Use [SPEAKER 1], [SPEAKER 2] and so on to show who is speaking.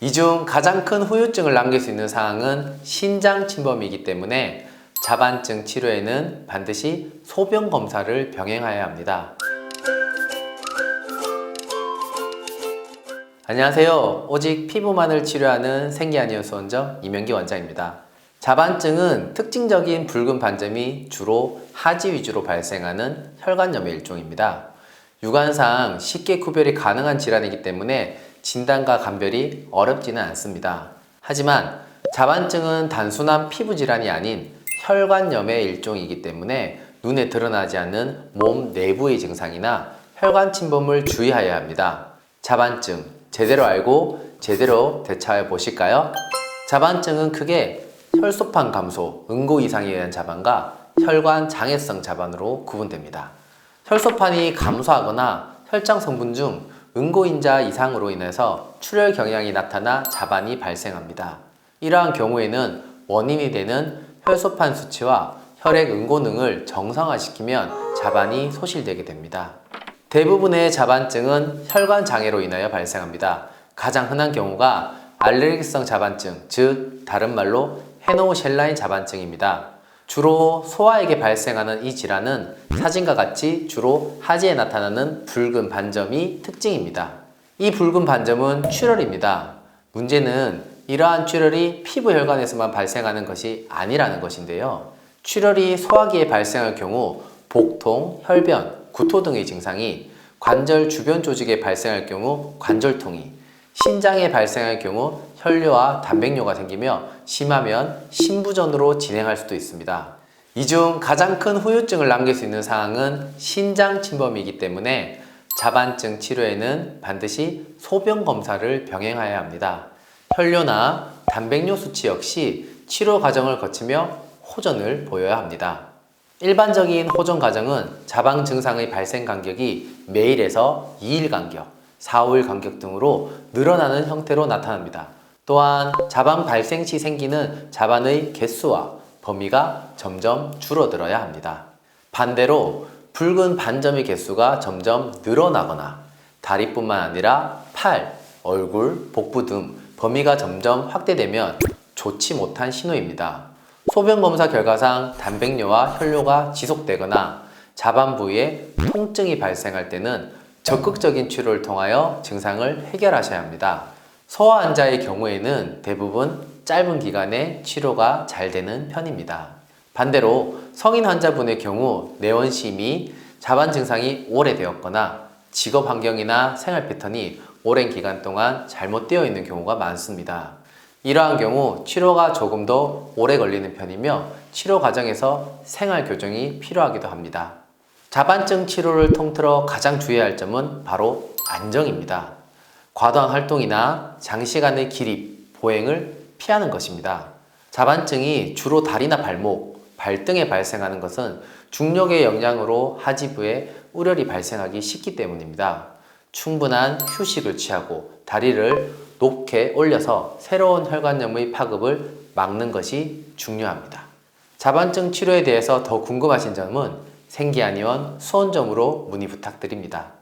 [SPEAKER 1] 이 중 가장 큰 후유증을 남길 수 있는 사항은 신장 침범이기 때문에 자반증 치료에는 반드시 소변 검사를 병행해야 합니다. 안녕하세요. 오직 피부만을 치료하는 생기한의원수 원장 이명기 원장입니다. 자반증은 특징적인 붉은 반점이 주로 하지 위주로 발생하는 혈관염의 일종입니다. 육안상 쉽게 구별이 가능한 질환이기 때문에 진단과 감별이 어렵지는 않습니다. 하지만 자반증은 단순한 피부 질환이 아닌 혈관염의 일종이기 때문에 눈에 드러나지 않는 몸 내부의 증상이나 혈관 침범을 주의해야 합니다. 자반증 제대로 알고 제대로 대처해 보실까요? 자반증은 크게 혈소판 감소, 응고 이상에 의한 자반과 혈관 장애성 자반으로 구분됩니다. 혈소판이 감소하거나 혈장 성분 중 응고인자 이상으로 인해서 출혈 경향이 나타나 자반이 발생합니다. 이러한 경우에는 원인이 되는 혈소판 수치와 혈액 응고능을 정상화시키면 자반이 소실되게 됩니다. 대부분의 자반증은 혈관 장애로 인하여 발생합니다. 가장 흔한 경우가 알레르기성 자반증, 즉 다른 말로 헤노셀라인 자반증입니다. 주로 소아에게 발생하는 이 질환은 사진과 같이 주로 하지에 나타나는 붉은 반점이 특징입니다. 이 붉은 반점은 출혈입니다. 문제는 이러한 출혈이 피부 혈관에서만 발생하는 것이 아니라는 것인데요. 출혈이 소화기에 발생할 경우 복통, 혈변, 구토 등의 증상이 관절 주변 조직에 발생할 경우 관절통이, 신장에 발생할 경우 혈뇨와 단백뇨가 생기며 심하면 신부전으로 진행할 수도 있습니다. 이 중 가장 큰 후유증을 남길 수 있는 사항은 신장 침범이기 때문에 자반증 치료에는 반드시 소변 검사를 병행해야 합니다. 혈뇨나 단백뇨 수치 역시 치료 과정을 거치며 호전을 보여야 합니다. 일반적인 호전 과정은 자방 증상의 발생 간격이 매일에서 2일 간격, 4, 5일 간격 등으로 늘어나는 형태로 나타납니다. 또한 자반 발생 시 생기는 자반의 개수와 범위가 점점 줄어들어야 합니다. 반대로 붉은 반점의 개수가 점점 늘어나거나 다리뿐만 아니라 팔, 얼굴, 복부 등 범위가 점점 확대되면 좋지 못한 신호입니다. 소변 검사 결과상 단백뇨와 혈뇨가 지속되거나 자반 부위에 통증이 발생할 때는 적극적인 치료를 통하여 증상을 해결하셔야 합니다. 소아 환자의 경우에는 대부분 짧은 기간에 치료가 잘 되는 편입니다. 반대로 성인 환자분의 경우 내원심이 자반 증상이 오래되었거나 직업 환경이나 생활 패턴이 오랜 기간 동안 잘못되어 있는 경우가 많습니다. 이러한 경우 치료가 조금 더 오래 걸리는 편이며 치료 과정에서 생활 교정이 필요하기도 합니다. 자반증 치료를 통틀어 가장 주의해야 할 점은 바로 안정입니다. 과도한 활동이나 장시간의 기립, 보행을 피하는 것입니다. 자반증이 주로 다리나 발목, 발등에 발생하는 것은 중력의 영향으로 하지부에 우려이 발생하기 쉽기 때문입니다. 충분한 휴식을 취하고 다리를 높게 올려서 새로운 혈관염의 파급을 막는 것이 중요합니다. 자반증 치료에 대해서 더 궁금하신 점은 생기한의원 수원점으로 문의 부탁드립니다.